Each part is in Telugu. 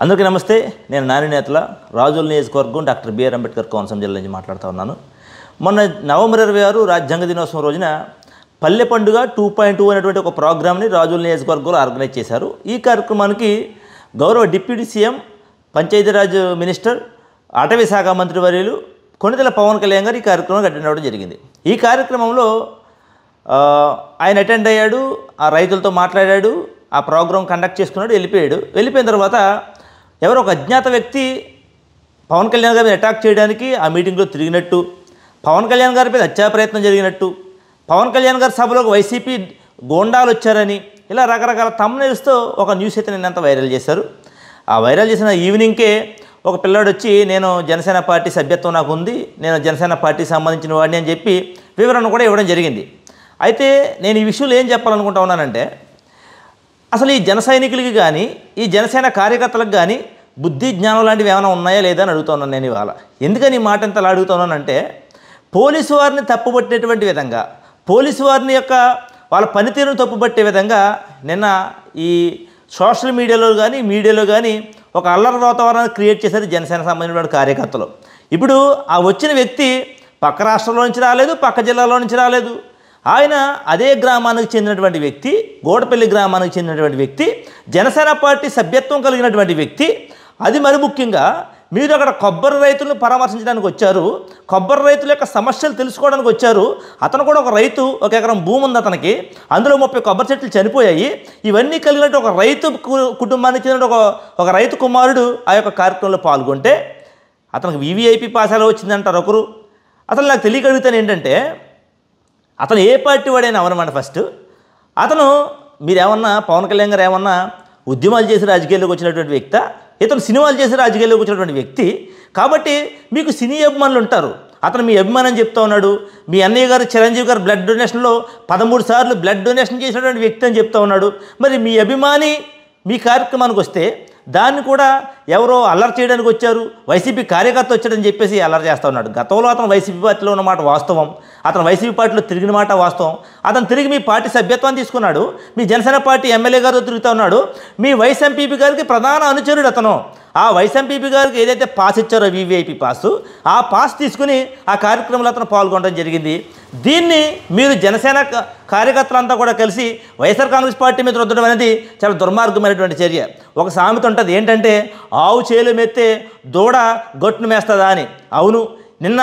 అందరికీ నమస్తే. నేను నాని నేతల రాజోల్ నియోజకవర్గం డాక్టర్ బిఆర్ అంబేద్కర్ కోనసీమ జిల్లా నుంచి మాట్లాడుతూ ఉన్నాను. మొన్న నవంబర్ 26 రాజ్యాంగ దినోత్సవం రోజున పల్లె పండుగ 2.2 అనేటువంటి ఒక ప్రోగ్రామ్ని రాజోల్ నియోజకవర్గంలో ఆర్గనైజ్ చేశారు. ఈ కార్యక్రమానికి గౌరవ డిప్యూటీ సీఎం, పంచాయతీరాజ్ మినిస్టర్, అటవీ శాఖ మంత్రి వర్యులు కొణిదెల పవన్ కళ్యాణ్ గారు ఈ కార్యక్రమానికి అటెండ్ అవ్వడం జరిగింది. ఈ కార్యక్రమంలో ఆయన అటెండ్ అయ్యాడు, ఆ రైతులతో మాట్లాడాడు, ఆ ప్రోగ్రాం కండక్ట్ చేసుకున్నాడు, వెళ్ళిపోయిన తర్వాత ఎవరో ఒక అజ్ఞాత వ్యక్తి పవన్ కళ్యాణ్ గారి మీద అటాక్ చేయడానికి ఆ మీటింగ్లో తిరిగినట్టు, పవన్ కళ్యాణ్ గారి మీద హత్యా ప్రయత్నం జరిగినట్టు, పవన్ కళ్యాణ్ గారి సభలోకి వైసీపీ గోండాలు వచ్చారని ఇలా రకరకాల థంబ్నెయిల్స్తో ఒక న్యూస్ అయితే నిన్నంతా వైరల్ చేశారు. ఆ వైరల్ చేసిన ఈవినింగ్కే ఒక పిల్లాడు వచ్చి నేను జనసేన పార్టీ సభ్యత్వం నాకు ఉంది, నేను జనసేన పార్టీకి సంబంధించిన వాడిని అని చెప్పి వివరణ కూడా ఇవ్వడం జరిగింది. అయితే నేను ఈ విషయంలో ఏం చెప్పాలనుకుంటా ఉన్నానంటే, అసలు ఈ జన సైనికులకి కానీ ఈ జనసేన కార్యకర్తలకు కానీ బుద్ధి జ్ఞానం లాంటివి ఏమైనా ఉన్నాయా లేదా అని అడుగుతున్నాను నేను ఇవాళ. ఎందుకని ఈ మాట ఇంతలా అడుగుతున్నానంటే, పోలీసు వారిని తప్పుపట్టేటువంటి విధంగా, పోలీసు వారిని యొక్క వాళ్ళ పనితీరును తప్పుపట్టే విధంగా నిన్న ఈ సోషల్ మీడియాలో కానీ ఒక అల్లరి వాతావరణాన్ని క్రియేట్ చేశారు జనసేన సంబంధించిన కార్యకర్తలు. ఇప్పుడు ఆ వచ్చిన వ్యక్తి పక్క రాష్ట్రంలో నుంచి రాలేదు, పక్క జిల్లాలో నుంచి రాలేదు. ఆయన అదే గ్రామానికి చెందినటువంటి వ్యక్తి, గోడపల్లి గ్రామానికి చెందినటువంటి వ్యక్తి, జనసేన పార్టీ సభ్యత్వం కలిగినటువంటి వ్యక్తి. అది మరి ముఖ్యంగా మీరు అక్కడ కొబ్బరి రైతులను పరామర్శించడానికి వచ్చారు, కొబ్బరి రైతుల యొక్క సమస్యలు తెలుసుకోవడానికి వచ్చారు. అతను కూడా ఒక రైతు, 1 ఎకరం భూమి ఉంది అతనికి, అందులో 30 కొబ్బరి చెట్లు చనిపోయాయి. ఇవన్నీ కలిగినట్టు ఒక రైతు కుటుంబానికి చెందిన ఒక రైతు కుమారుడు ఆ యొక్క కార్యక్రమంలో పాల్గొంటే అతనికి వీవీఐపీ పాసాలో వచ్చిందంటారు ఒకరు. అసలు నాకు తెలియగలుగుతాను ఏంటంటే, అతను ఏ పార్టీ వాడైనా అవనమాట. ఫస్ట్ అతను మీరేమన్నా పవన్ కళ్యాణ్ గారు ఏమన్నా ఉద్యమాలు చేసి రాజకీయాల్లోకి వచ్చినటువంటి వ్యక్తి, ఇతను సినిమాలు చేసి రాజకీయాల్లోకి వచ్చినటువంటి వ్యక్తి. కాబట్టి మీకు సినీ అభిమానులు ఉంటారు. అతను మీ అభిమానం చెప్తా ఉన్నాడు. మీ అన్నయ్య గారు చిరంజీవి గారు బ్లడ్ డొనేషన్లో 13 సార్లు బ్లడ్ డొనేషన్ చేసినటువంటి వ్యక్తి అని చెప్తా ఉన్నాడు. మరి మీ అభిమాని మీ కార్యక్రమానికి వస్తే దాన్ని కూడా ఎవరో అల్లరి చేయడానికి వచ్చారు, వైసీపీ కార్యకర్త వచ్చాడని చెప్పేసి అల్లరి చేస్తూ ఉన్నాడు. గతంలో అతను వైసీపీ పార్టీలో ఉన్నమాట వాస్తవం, అతను వైసీపీ పార్టీలో తిరిగిన మాట వాస్తవం. అతను తిరిగి మీ పార్టీ సభ్యత్వాన్ని తీసుకున్నాడు, మీ జనసేన పార్టీ ఎమ్మెల్యే గారు తిరుగుతూ ఉన్నాడు. మీ వైస్ ఎంపీపీ గారికి ప్రధాన అనుచరుడు అతను. ఆ వైస్ ఎంపీపీ గారికి ఏదైతే పాస్ ఇచ్చారో వీవీఐపీ పాసు, ఆ పాస్ తీసుకుని ఆ కార్యక్రమంలో అతను పాల్గొనడం జరిగింది. దీన్ని మీరు జనసేన కార్యకర్తలంతా కూడా కలిసి వైఎస్ఆర్ కాంగ్రెస్ పార్టీ మీద రుద్దడం అనేది చాలా దుర్మార్గమైనటువంటి చర్య. ఒక సామెత ఉంటుంది ఏంటంటే, ఆవు చేలు మెత్తే దూడ గొట్టును మేస్తుందా అని. అవును, నిన్న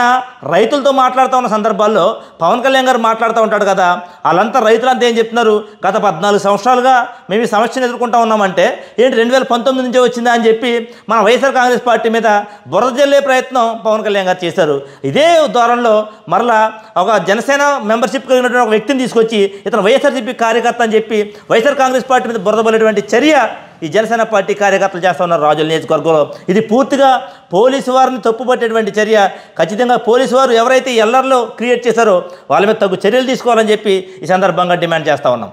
రైతులతో మాట్లాడుతూ ఉన్న సందర్భాల్లో పవన్ కళ్యాణ్ గారు మాట్లాడుతూ ఉంటాడు కదా, వాళ్ళంతా రైతులంతా ఏం చెప్తున్నారు, గత 14 సంవత్సరాలుగా మేము ఈ సమస్యను ఎదుర్కొంటూ ఉన్నామంటే ఏంటి 2019 నుంచే వచ్చిందా అని చెప్పి మన వైఎస్ఆర్ కాంగ్రెస్ పార్టీ మీద బురద జల్లే ప్రయత్నం పవన్ కళ్యాణ్ గారు చేశారు. ఇదే ధోరణిలో మరలా ఒక జనసేన మెంబర్షిప్ కలిగినటువంటి ఒక వ్యక్తిని తీసుకొచ్చి ఇతను వైఎస్ఆర్సీపీ కార్యకర్త అని చెప్పి వైఎస్ఆర్ కాంగ్రెస్ పార్టీ మీద బురద పడేటువంటి చర్య ఈ జనసేన పార్టీ కార్యకర్తలు చేస్తూ ఉన్నారు రాజోల్ నియోజకవర్గంలో. ఇది పూర్తిగా పోలీసు వారిని తప్పుపట్టేటువంటి చర్య. ఖచ్చితంగా పోలీసు వారు ఎవరైతే ఎల్లర్లో క్రియేట్ చేశారో వాళ్ళ మీద తగు చర్యలు తీసుకోవాలని చెప్పి ఈ సందర్భంగా డిమాండ్ చేస్తూ ఉన్నాం.